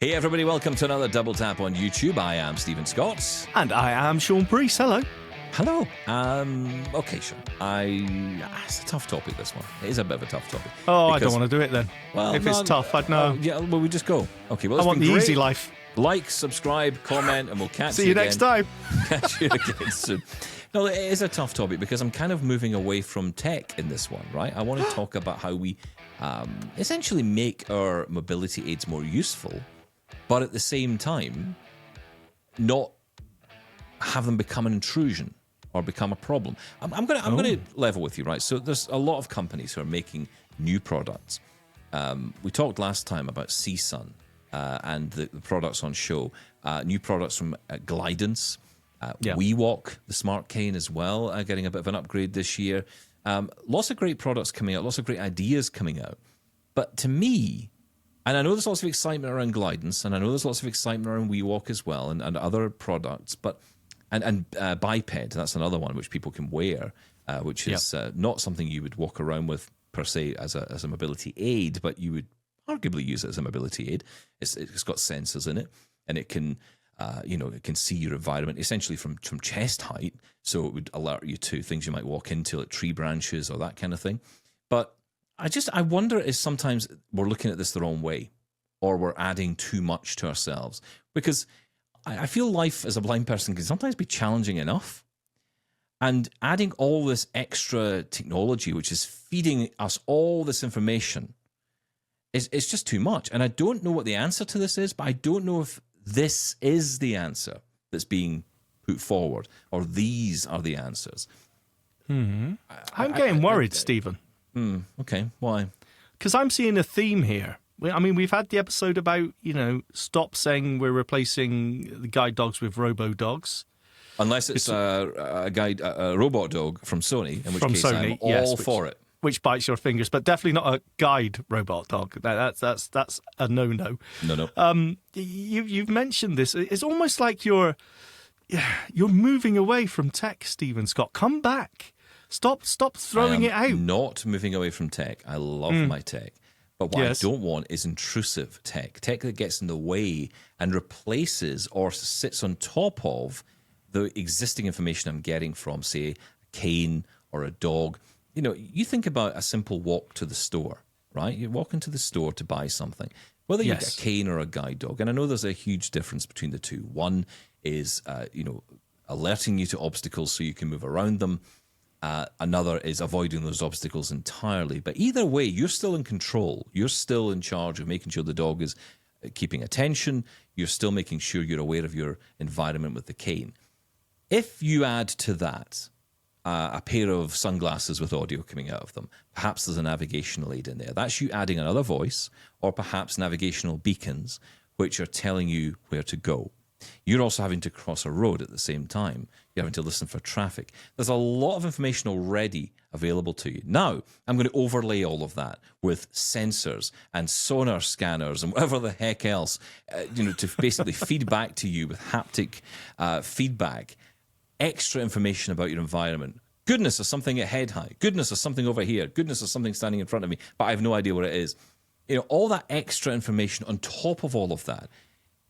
Hey everybody, welcome to another Double Tap on YouTube. I am Stephen Scott. And I am Shaun Preece. Hello. Hello. Okay, Shaun. It's a tough topic, this one. It is a bit of a tough topic. Oh, I don't want to do it then. Well, if it's tough, I'd know. Yeah, well, we just go. Okay, well, I want the easy life. Like, subscribe, comment, and we'll catch See you again. next time. Catch you again soon. No, it is a tough topic because I'm kind of moving away from tech in this one, right? I want to talk about how we essentially make our mobility aids more useful, but at the same time, not have them become an intrusion or become a problem. I'm going to level with you, right? So there's a lot of companies who are making new products. We talked last time about CSUN and the products on show. New products from Glidance, WeWalk, the smart cane as well, getting a bit of an upgrade this year. Lots of great products coming out, lots of great ideas coming out. But to me, and I know there's lots of excitement around Glidance, and I know there's lots of excitement around WeWalk as well, and other products, but and Biped, that's another one which people can wear, which is not something you would walk around with per se as a mobility aid, but you would arguably use it as a mobility aid. It's got sensors in it, and it can it can see your environment essentially from chest height, so it would alert you to things you might walk into, like tree branches or that kind of thing. But I wonder if sometimes we're looking at this the wrong way, or we're adding too much to ourselves, because I feel life as a blind person can sometimes be challenging enough, and adding all this extra technology, which is feeding us all this information, it's just too much. And I don't know what the answer to this is, but I don't know if this is the answer that's being put forward, or these are the answers. I'm getting worried, Stephen. Okay, why? Because I'm seeing a theme here. I mean, we've had the episode about, stop saying we're replacing the guide dogs with robo-dogs. Unless it's a robot dog from Sony, in which case Sony, I'm all for it. Which bites your fingers, but definitely not a guide robot dog. That's a no-no. No. You've mentioned this. It's almost like you're moving away from tech, Stephen Scott. Come back. Stop throwing it out. Not moving away from tech. I love my tech. But what I don't want is intrusive tech that gets in the way and replaces or sits on top of the existing information I'm getting from, say, a cane or a dog. You think about a simple walk to the store, right? You walk into the store to buy something, whether you get a cane or a guide dog. And I know there's a huge difference between the two. One is, alerting you to obstacles so you can move around them. Another is avoiding those obstacles entirely. But either way, you're still in control. You're still in charge of making sure the dog is keeping attention. You're still making sure you're aware of your environment with the cane. If you add to that a pair of sunglasses with audio coming out of them, perhaps there's a navigational aid in there. That's you adding another voice, or perhaps navigational beacons, which are telling you where to go. You're also having to cross a road at the same time. You're having to listen for traffic. There's a lot of information already available to you. Now, I'm going to overlay all of that with sensors and sonar scanners and whatever the heck else, to basically feed back to you with haptic feedback, extra information about your environment. Goodness, there's something at head height. Goodness, there's something over here. Goodness, there's something standing in front of me, but I have no idea what it is. All that extra information on top of all of that,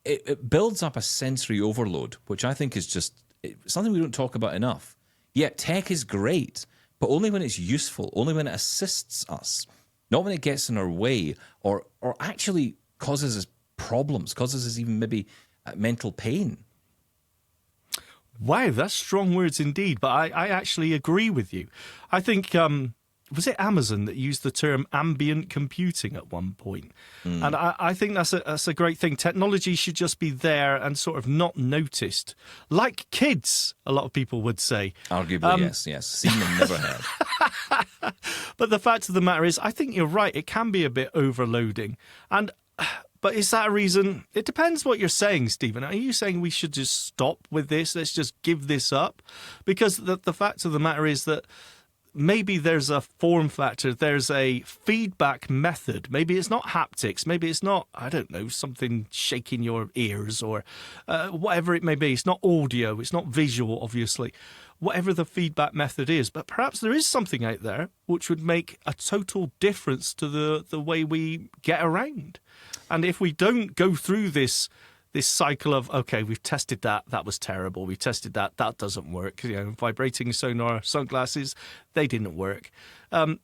it builds up a sensory overload, which I think is just something we don't talk about enough. Yet tech is great, but only when it's useful, only when it assists us, not when it gets in our way or actually causes us problems, causes us even maybe mental pain. Wow, that's strong words indeed, but I actually agree with you. I think, was it Amazon that used the term ambient computing at one point? And I think that's a great thing. Technology should just be there and sort of not noticed. Like kids, a lot of people would say. Arguably, yes. Seen them, never heard. But the fact of the matter is, I think you're right. It can be a bit overloading. But is that a reason? It depends what you're saying, Stephen. Are you saying we should just stop with this? Let's just give this up? Because the fact of the matter is that maybe there's a form factor, there's a feedback method. Maybe it's not haptics. Maybe it's not, I don't know, something shaking your ears or whatever it may be. It's not audio. It's not visual, obviously. Whatever the feedback method is. But perhaps there is something out there which would make a total difference to the way we get around. And if we don't go through this cycle of, okay, we've tested that was terrible. We tested that doesn't work. Vibrating sonar sunglasses, they didn't work.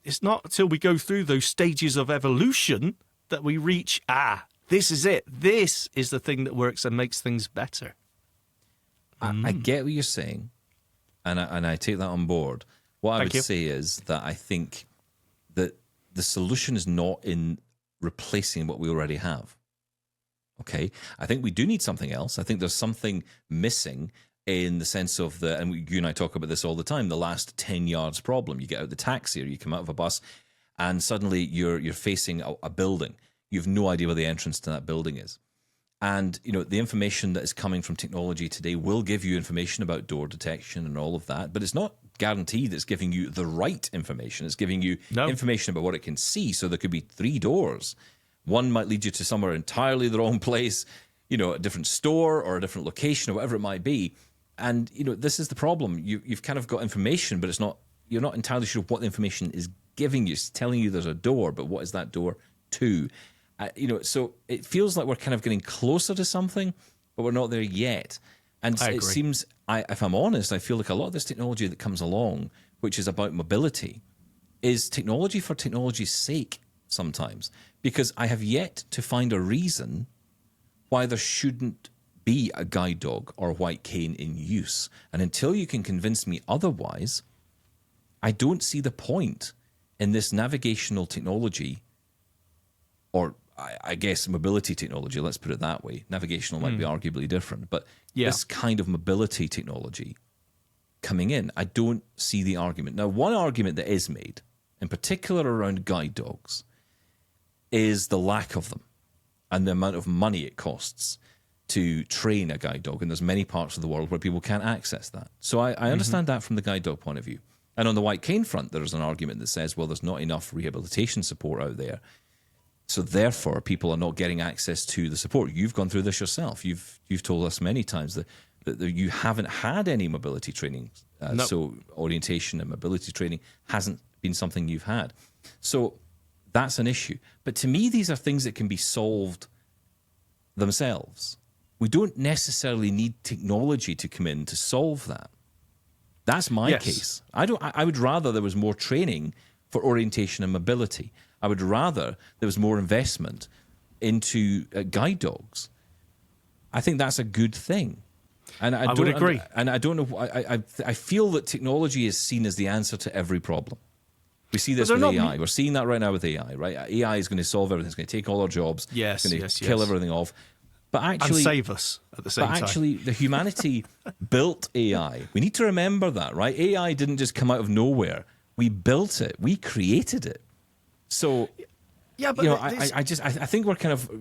It's not until we go through those stages of evolution that we reach, this is it. This is the thing that works and makes things better. I get what you're saying, and I take that on board. What I would say is that I think that the solution is not in replacing what we already have. Okay, I think we do need something else. I think there's something missing in the sense of and you and I talk about this all the time, the last 10 yards problem. You get out of the taxi or you come out of a bus and suddenly you're facing a building. You have no idea where the entrance to that building is. And, the information that is coming from technology today will give you information about door detection and all of that, but it's not guaranteed it's giving you the right information. It's giving you information about what it can see. So there could be 3 doors. One might lead you to somewhere entirely the wrong place, a different store or a different location or whatever it might be. And, this is the problem. You've kind of got information, but you're not entirely sure what the information is giving you. It's telling you there's a door, but what is that door to? So it feels like we're kind of getting closer to something, but we're not there yet. And it seems, if I'm honest, I feel like a lot of this technology that comes along, which is about mobility, is technology for technology's sake sometimes. Because I have yet to find a reason why there shouldn't be a guide dog or a white cane in use. And until you can convince me otherwise, I don't see the point in this navigational technology, or I guess mobility technology, let's put it that way. Navigational might be arguably different, but this kind of mobility technology coming in, I don't see the argument. Now, one argument that is made, in particular around guide dogs, is the lack of them and the amount of money it costs to train a guide dog. And there's many parts of the world where people can't access that. So I understand that from the guide dog point of view. And on the white cane front, there's an argument that says, well, there's not enough rehabilitation support out there. So therefore, people are not getting access to the support. You've gone through this yourself. You've told us many times that you haven't had any mobility training. So orientation and mobility training hasn't been something you've had. So that's an issue. But to me, these are things that can be solved themselves. We don't necessarily need technology to come in to solve that. That's my case. I would rather there was more training for orientation and mobility. I would rather there was more investment into guide dogs. I think that's a good thing. And I would agree. And I don't know. I feel that technology is seen as the answer to every problem. We see this with AI. We're seeing that right now with AI, right? AI is going to solve everything. It's going to take all our jobs. It's going to kill everything off. But actually, and save us at the same time. But actually, the humanity built AI. We need to remember that, right? AI didn't just come out of nowhere. We built it. We created it. So, but I think we're kind of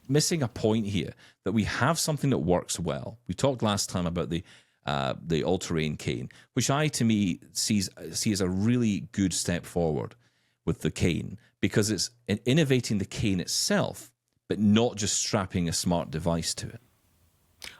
missing a point here, that we have something that works well. We talked last time about the all-terrain cane, which to me see as a really good step forward with the cane, because it's innovating the cane itself, but not just strapping a smart device to it.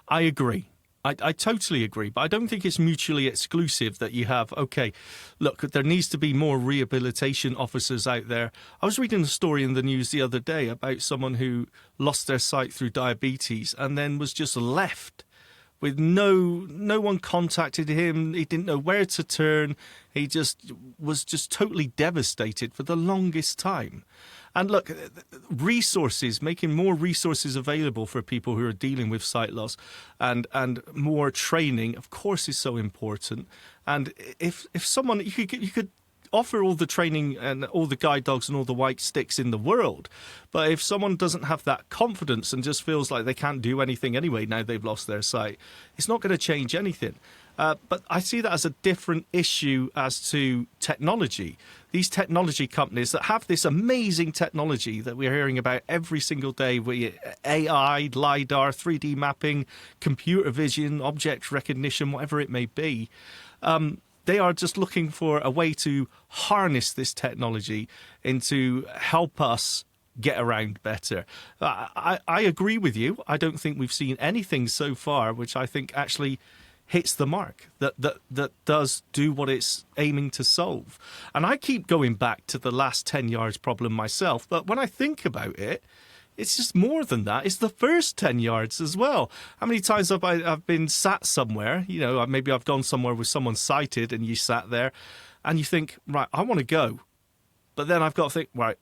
I agree. I totally agree, but I don't think it's mutually exclusive that you have, okay, look, there needs to be more rehabilitation officers out there. I was reading a story in the news the other day about someone who lost their sight through diabetes and then was just left with no one contacted him. He didn't know where to turn. He was totally devastated for the longest time. And look, making more resources available for people who are dealing with sight loss and more training, of course, is so important. And if someone, you could offer all the training and all the guide dogs and all the white sticks in the world, but if someone doesn't have that confidence and just feels like they can't do anything anyway now they've lost their sight, it's not going to change anything. But I see that as a different issue as to technology. These technology companies that have this amazing technology that we're hearing about every single day, AI, LiDAR, 3D mapping, computer vision, object recognition, whatever it may be, They are just looking for a way to harness this technology and to help us get around better. I agree with you. I don't think we've seen anything so far which I think actually hits the mark, that does do what it's aiming to solve. And I keep going back to the last 10 yards problem myself, but when I think about it, it's just more than that. It's the first 10 yards as well. How many times have I've been sat somewhere, maybe I've gone somewhere with someone sighted and you sat there and you think, right, I want to go. But then I've got to think, right,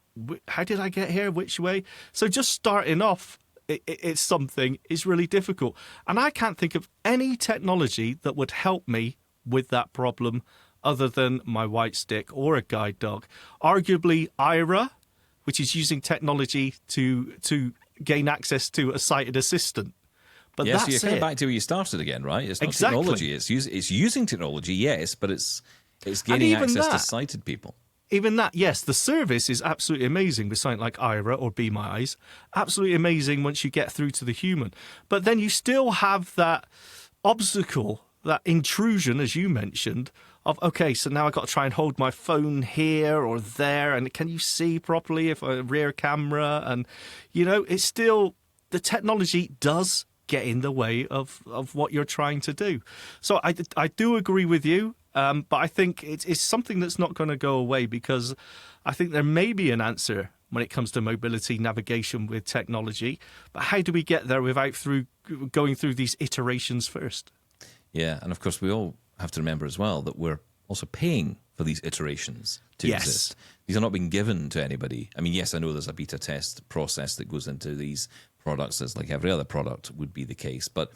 how did I get here? Which way? So just starting off, it's something is really difficult. And I can't think of any technology that would help me with that problem other than my white stick or a guide dog. Arguably, Ira, which is using technology to gain access to a sighted assistant. But yes, that's so you're coming back to where you started again, right? It's not exactly. Technology. It's using technology, yes, but it's gaining access to sighted people. Even that, yes, the service is absolutely amazing with something like Ira or Be My Eyes. Absolutely amazing once you get through to the human. But then you still have that obstacle, that intrusion, as you mentioned, of, okay, so now I've got to try and hold my phone here or there, and can you see properly if a rear camera? And, it's still, the technology does get in the way of what you're trying to do. So I do agree with you, but I think it's something that's not going to go away, because I think there may be an answer when it comes to mobility navigation with technology, but how do we get there without going through these iterations first? Yeah, and of course we all have to remember as well that we're also paying for these iterations to exist. These are not being given to anybody. I mean, yes, I know there's a beta test process that goes into these products, as like every other product would be the case. But,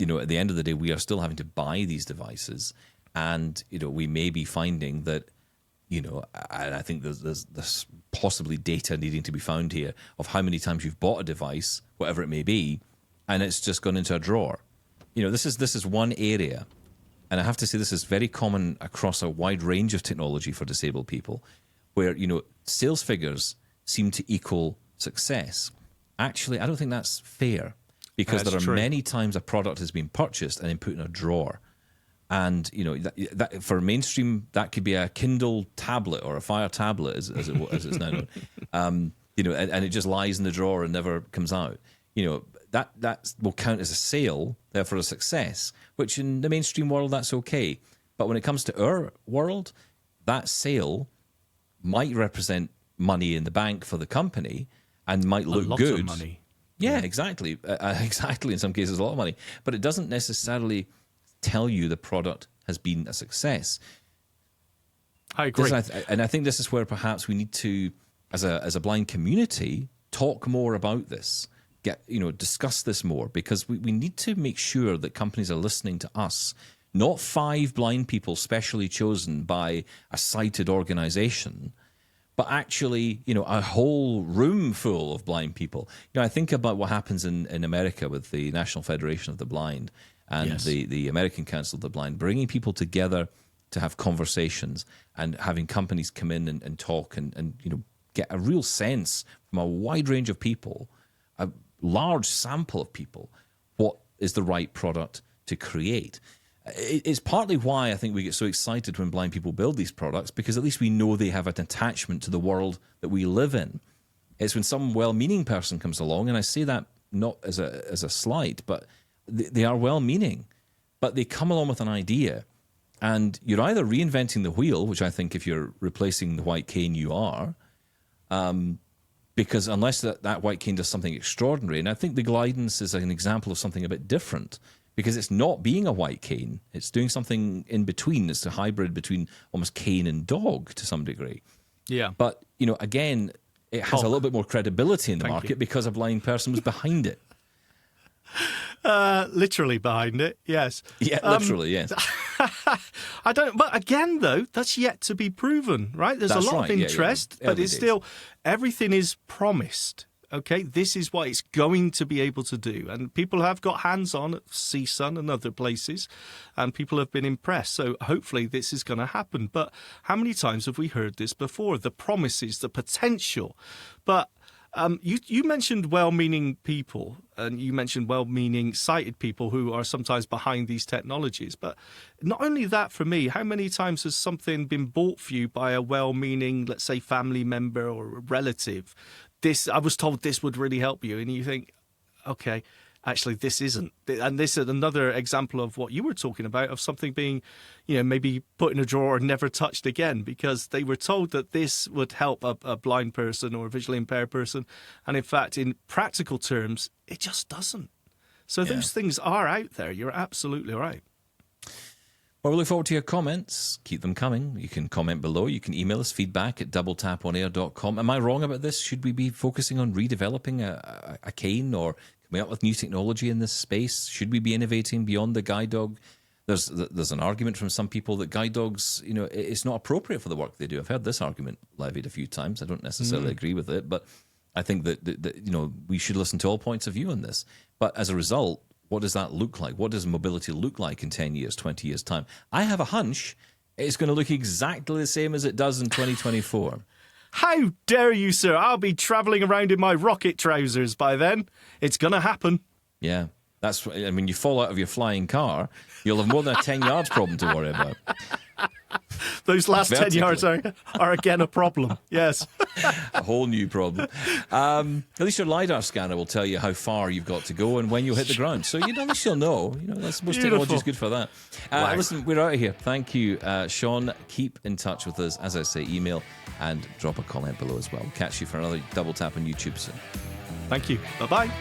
at the end of the day, we are still having to buy these devices. And, we may be finding that, and I think there's possibly data needing to be found here of how many times you've bought a device, whatever it may be, and it's just gone into a drawer. This is one area. And I have to say this is very common across a wide range of technology for disabled people, where, sales figures seem to equal success. Actually, I don't think that's fair, because there are many times a product has been purchased and then put in a drawer. And, that for mainstream, that could be a Kindle tablet or a Fire tablet, as it's now known. And it just lies in the drawer and never comes out. That will count as a sale, therefore a success, which in the mainstream world, that's okay. But when it comes to our world, that sale might represent money in the bank for the company and might look good. A lot of money. Yeah, exactly. Exactly. In some cases, a lot of money. But it doesn't necessarily tell you the product has been a success. I agree. And I think this is where perhaps we need to, as a blind community, talk more about this. Discuss this more, because we need to make sure that companies are listening to us, not 5 blind people specially chosen by a sighted organization, but actually, a whole room full of blind people. I think about what happens in America with the National Federation of the Blind and the American Council of the Blind, bringing people together to have conversations and having companies come in and talk and get a real sense from a wide range of people, a large sample of people, what is the right product to create. It's partly why I think we get so excited when blind people build these products, because at least we know they have an attachment to the world that we live in. It's when some well-meaning person comes along, and I say that not as a slight, but they are well-meaning, but they come along with an idea, and you're either reinventing the wheel, which I think if you're replacing the white cane, you are, because unless that white cane does something extraordinary, and I think the Glidance is an example of something a bit different, because it's not being a white cane. It's doing something in between. It's a hybrid between almost cane and dog to some degree. Yeah. But, again, it has a little bit more credibility in the market because a blind person was behind it. Literally behind it, yes. Yeah, literally, yes. But again, though, that's yet to be proven, right? There's a lot of interest, but it's still, everything is promised. Okay, this is what it's going to be able to do. And people have got hands-on at CSUN and other places, and people have been impressed. So hopefully this is going to happen. But how many times have we heard this before? The promises, the potential. But You mentioned well-meaning people, and you mentioned well-meaning sighted people who are sometimes behind these technologies. But not only that, for me, how many times has something been bought for you by a well-meaning, let's say, family member or a relative? I was told this would really help you, and you think, okay, actually, this isn't. And this is another example of what you were talking about, of something being, maybe put in a drawer and never touched again, because they were told that this would help a blind person or a visually impaired person. And in fact, in practical terms, it just doesn't. So those things are out there. You're absolutely right. Well, we look forward to your comments. Keep them coming. You can comment below. You can email us feedback@doubletaponair.com. Am I wrong about this? Should we be focusing on redeveloping a cane or coming up with new technology in this space? Should we be innovating beyond the guide dog? There's an argument from some people that guide dogs, it's not appropriate for the work they do. I've heard this argument levied a few times. I don't necessarily agree with it, but I think that we should listen to all points of view on this. But as a result, what does that look like? What does mobility look like in 10 years, 20 years' time? I have a hunch it's going to look exactly the same as it does in 2024. How dare you, sir? I'll be travelling around in my rocket trousers by then. It's going to happen. Yeah. You fall out of your flying car, you'll have more than a 10 yards problem to worry about. Those last 10 yards are again a problem. Yes. A whole new problem. At least your LiDAR scanner will tell you how far you've got to go and when you'll hit the ground. So at least you'll know. Most technology is good for that. Wow. Listen, we're out of here. Thank you, Shaun. Keep in touch with us. As I say, email and drop a comment below as well. We'll catch you for another Double Tap on YouTube soon. Thank you. Bye-bye.